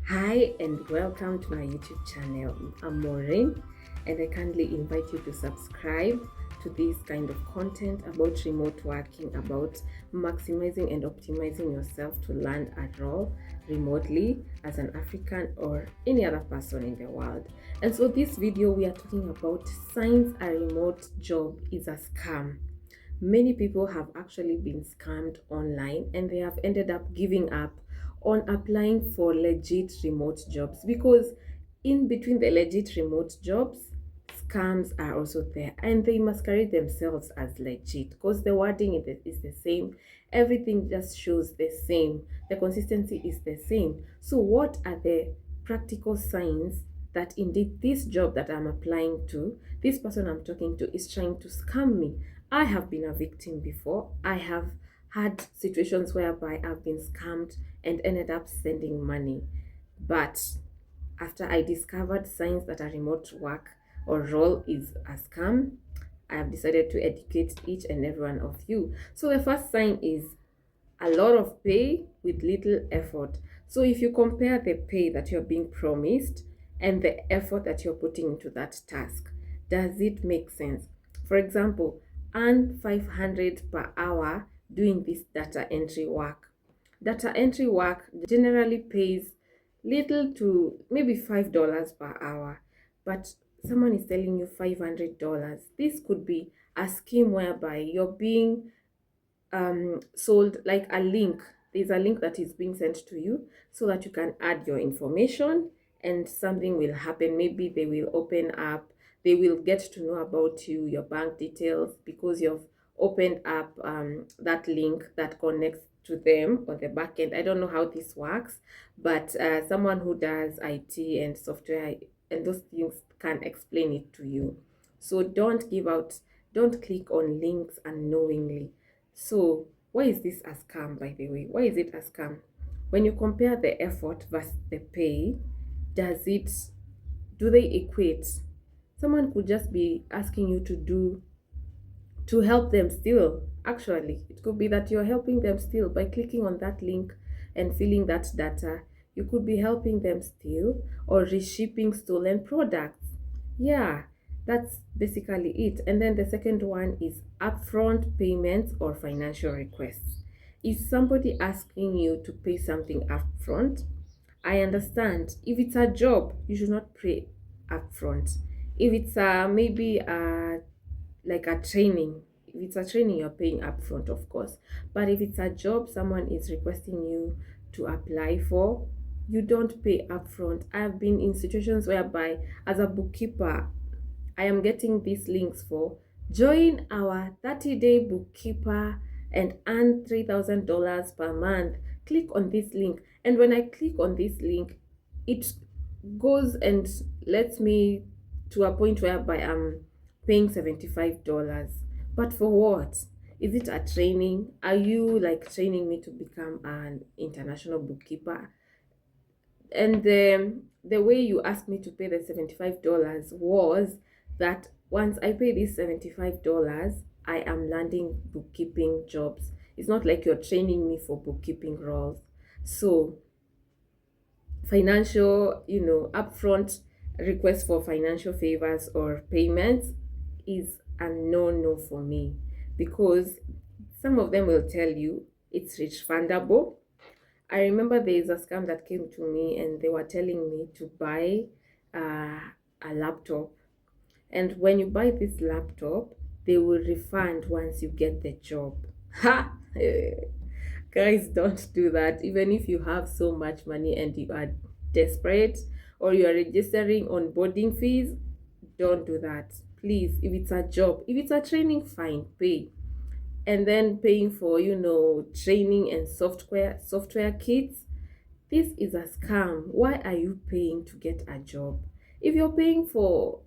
Hi and welcome to my YouTube channel. I'm Maureen and I kindly invite you to subscribe to this kind of content about remote working, about maximizing and optimizing yourself to land a role remotely as an African or any other person in the world. And so this video we are talking about signs a remote job is a scam. Many people have actually been scammed online and they have ended up giving up on applying for legit remote jobs because in between the legit remote jobs, scams are also there and they masquerade themselves as legit because the wording is the same. Everything just shows the same. The consistency is the same. So, what are the practical signs that indeed this job that I'm applying to, this person I'm talking to, is trying to scam me? I have been a victim before. I have had situations whereby I've been scammed and ended up sending money. But after I discovered signs that a remote work or role is a scam, I have decided to educate each and every one of you. So the first sign is a lot of pay with little effort. So if you compare the pay that you're being promised and the effort that you're putting into that task, does it make sense? For example, earn 500 per hour doing this data entry work. Data entry work generally pays little to maybe $5 per hour, but someone is telling you $500. This could be a scheme whereby you're being sold like a link. There's a link that is being sent to you so that you can add your information and something will happen. Maybe they will open up, they will get to know about you, your bank details, because you've opened up that link that connects to them on the back end. I don't know how this works, but someone who does IT and software and those things can explain it to you. So don't click on links unknowingly. So, why is this a scam, by the way? Why is it a scam? When you compare the effort versus the pay, does it, do they equate? Someone could just be asking you to help them still. Actually, it could be that you're helping them still by clicking on that link and filling that data. You could be helping them still or reshipping stolen products. Yeah, that's basically it. And then the second one is upfront payments or financial requests. Is somebody asking you to pay something upfront? I understand. If it's a job, you should not pay upfront. If it's maybe like a training, if it's a training, you're paying upfront, of course. But if it's a job someone is requesting you to apply for, you don't pay upfront. I've been in situations whereby, as a bookkeeper, I am getting these links for join our 30-day bookkeeper and earn $3,000 per month. Click on this link. And when I click on this link, it goes and lets me to a point whereby I'm paying $75. But for what? Is it a training? Are you like training me to become an international bookkeeper? And the way you asked me to pay the $75 was that once I pay this $75, I am landing bookkeeping jobs. It's not like you're training me for bookkeeping roles. So financial, upfront request for financial favors or payments is a no for me, because some of them will tell you it's refundable. I remember there is a scam that came to me and they were telling me to buy a laptop. And when you buy this laptop, they will refund once you get the job. Ha! Guys, don't do that. Even if you have so much money and you are desperate or you are registering on boarding fees, don't do that. Please, if it's a job, if it's a training, fine, pay. And then paying for, training and software kits, this is a scam. Why are you paying to get a job? If you're paying for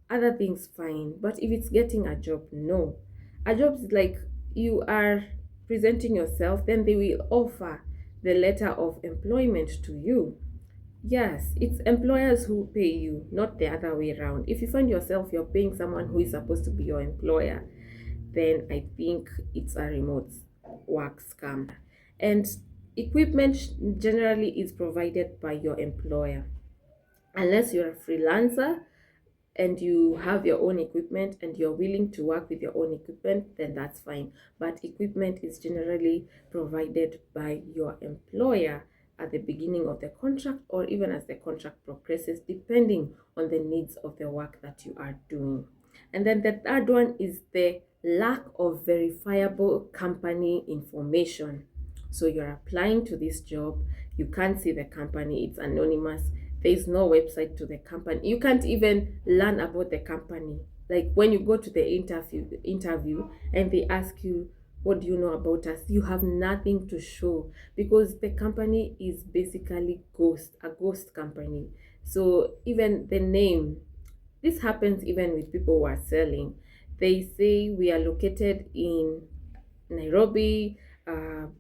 other things, fine, but if it's getting a job, no. A job is like you are presenting yourself, then they will offer the letter of employment to you. Yes, it's employers who pay you, not the other way around. If you find yourself you're paying someone who is supposed to be your employer, then I think it's a remote work scam. And Equipment generally is provided by your employer, unless you're a freelancer and you have your own equipment and you're willing to work with your own equipment, then that's fine. But equipment is generally provided by your employer at the beginning of the contract, or even as the contract progresses, depending on the needs of the work that you are doing. And then the third one is the lack of verifiable company information. So you're applying to this job, you can't see the company, it's anonymous, there's no website to the company, you can't even learn about the company. Like when you go to the interview and they ask you, what do you know about us, you have nothing to show, because the company is basically a ghost company. So even the name, this happens even with people who are selling. They say we are located in Nairobi,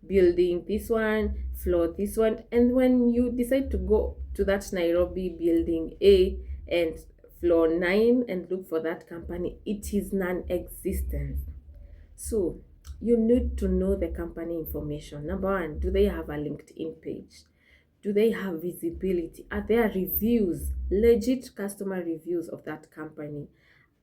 building this one, floor this one. And when you decide to go to that Nairobi building A and floor 9 and look for that company, it is non-existent. So you need to know the company information. Number one, do they have a LinkedIn page? Do they have visibility? Are there reviews, legit customer reviews of that company?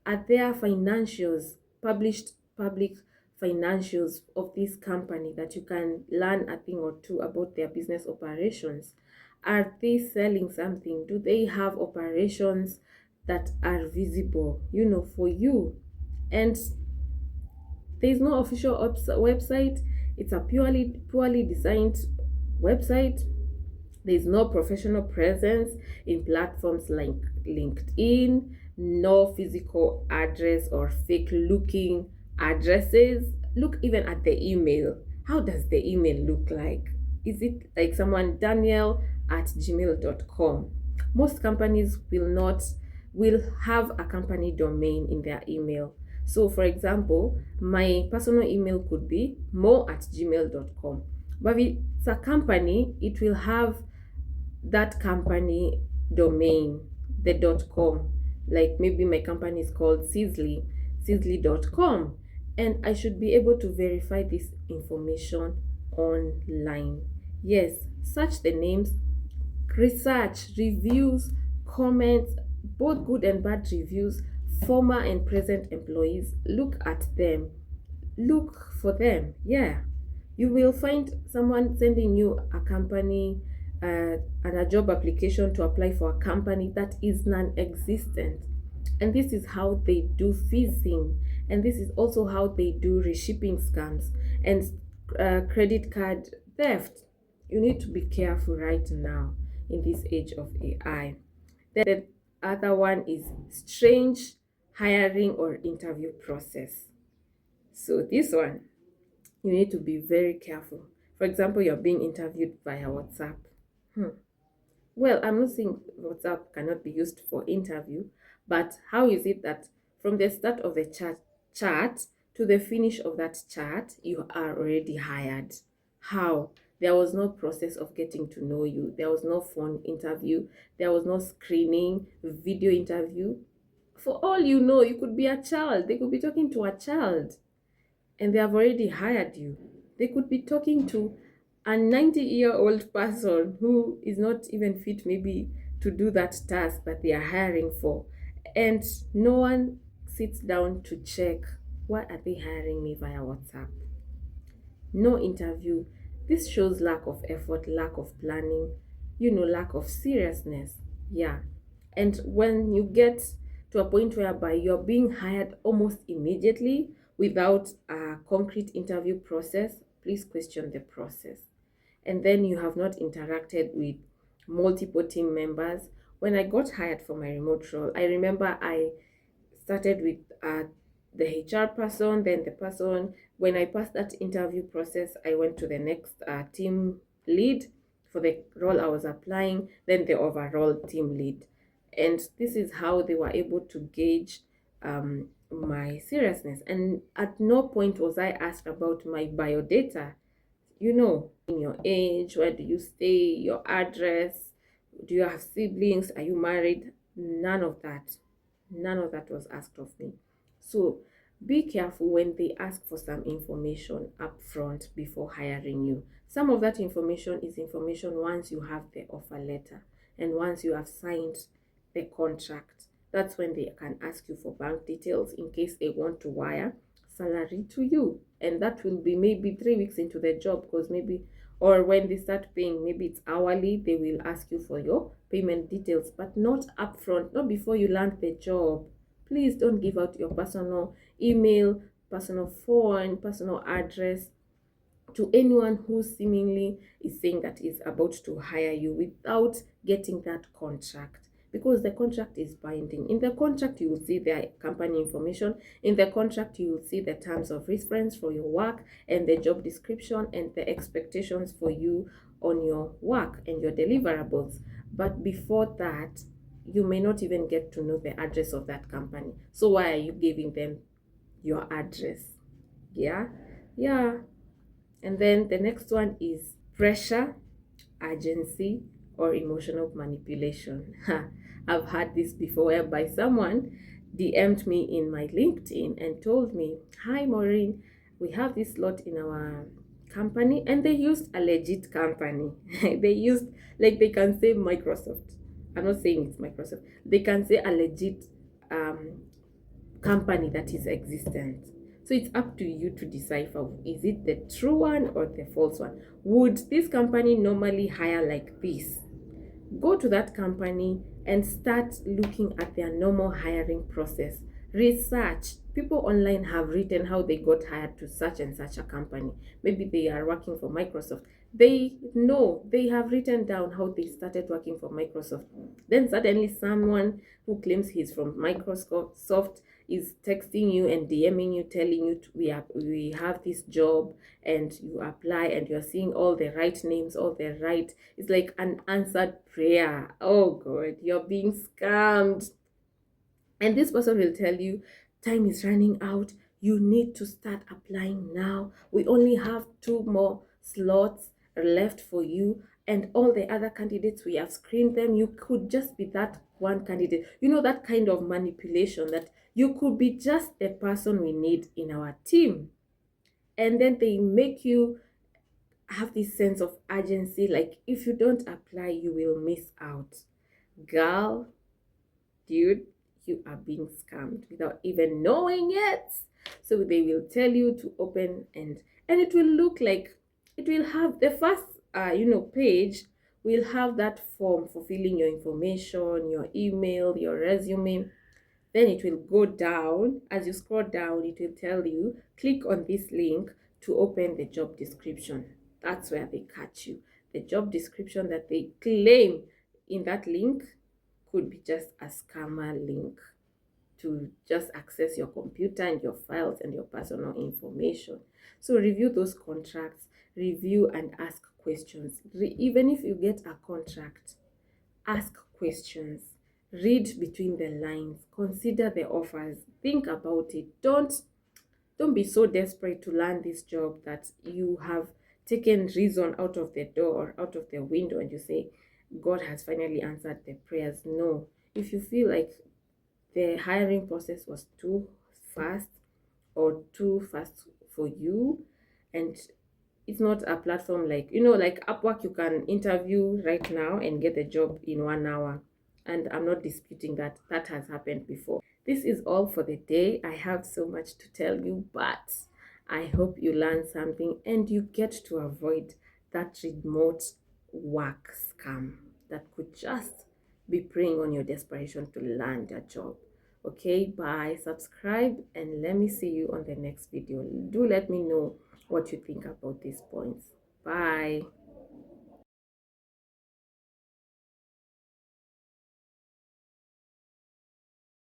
Are there financials, published public financials of this company that you can learn a thing or two about their business operations? Are they selling something? Do they have operations that are visible, for you? And there's no official website. It's a poorly designed website. There's no professional presence in platforms like LinkedIn, no physical address or fake looking addresses. Look even at the email. How does the email look like? Is it like someone daniel@gmail.com? Most companies will have a company domain in their email. So for example, my personal email could be mo@gmail.com. But if it's a company, it will have that company domain, the .com. Like maybe my company is called sizzly.com, and I should be able to verify this information online. Yes, search the names, research reviews, comments, both good and bad reviews, former and present employees. Look at them, look for them. Yeah, you will find someone sending you a company and a job application to apply for a company that is non-existent. And this is how they do phishing, and this is also how they do reshipping scams and credit card theft. You need to be careful right now in this age of AI. The other one is strange hiring or interview process. So this one, you need to be very careful. For example, you're being interviewed via WhatsApp. Well, I'm not saying WhatsApp cannot be used for interview, but how is it that from the start of the chat to the finish of that chat, you are already hired? How? There was no process of getting to know you. There was no phone interview. There was no screening, video interview. For all you know, you could be a child. They could be talking to a child and they have already hired you. They could be talking to a 90-year-old person who is not even fit maybe to do that task that they are hiring for. And no one sits down to check, why are they hiring me via WhatsApp? No interview. This shows lack of effort, lack of planning, lack of seriousness. Yeah. And when you get to a point whereby you're being hired almost immediately without a concrete interview process, please question the process. And then you have not interacted with multiple team members. When I got hired for my remote role, I remember I started with the HR person, then the person. When I passed that interview process, I went to the next team lead for the role I was applying, then the overall team lead. And this is how they were able to gauge my seriousness. And at no point was I asked about my biodata, in your age, where do you stay, your address, do you have siblings, are you married? None of that was asked of me. So Be careful when they ask for some information upfront before hiring you. Some of that information is information once you have the offer letter and once you have signed the contract. That's when they can ask you for bank details in case they want to wire salary to you. And that will be maybe 3 weeks into the job, because maybe, or when they start paying, maybe it's hourly, they will ask you for your payment details, but not upfront, not before you land the job. Please don't give out your personal email, personal phone, personal address to anyone who seemingly is saying that is about to hire you without getting that contract, because the contract is binding. In the contract you will see the company information. In the contract you will see the terms of reference for your work and the job description and the expectations for you on your work and your deliverables. But before that, you may not even get to know the address of that company. So why are you giving them your address? Yeah, yeah. And then the next one is pressure, urgency, or emotional manipulation. I've had this before, whereby someone DM'd me in my LinkedIn and told me, "Hi Maureen, we have this slot in our company," and they used a legit company. They used, like, they can say Microsoft. I'm not saying it's Microsoft. They can say a legit um, company that is existent. So it's up to you to decipher, is it the true one or the false one? Would this company normally hire like this? Go to that company and start looking at their normal hiring process. Research. People online have written how they got hired to such and such a company. Maybe they are working for Microsoft. They know, they have written down how they started working for Microsoft. Then suddenly someone who claims he's from Microsoft is texting you and DMing you, telling you we have this job, and you apply and you're seeing all the right names, all the right, it's like an answered prayer. Oh God, you're being scammed. And this person will tell you, time is running out. You need to start applying now. We only have 2 more slots left for you. And all the other candidates, we have screened them. You could just be that one candidate. You know, that kind of manipulation, that you could be just the person we need in our team. And then they make you have this sense of urgency, like if you don't apply, you will miss out. Girl, dude, you are being scammed without even knowing it. So they will tell you to open, and it will look like, it will have the first page will have that form for filling your information, your email, your resume. Then it will go down. As you scroll down, it will tell you, click on this link to open the job description. That's where they catch you. The job description that they claim in that link could be just a scammer link to just access your computer and your files and your personal information. So review those contracts, review and ask questions. Even if you get a contract, ask questions, read between the lines, consider the offers, think about it. Don't be so desperate to land this job that you have taken reason out of the door or out of the window and you say, God has finally answered the prayers. No. If you feel like the hiring process was too fast or too fast for you, and it's not a platform like, like Upwork, you can interview right now and get a job in 1 hour. And I'm not disputing that. That has happened before. This is all for the day. I have so much to tell you, but I hope you learn something and you get to avoid that remote work scam that could just be preying on your desperation to land a job. Okay, bye. Subscribe and let me see you on the next video. Do let me know what you think about these points. Bye.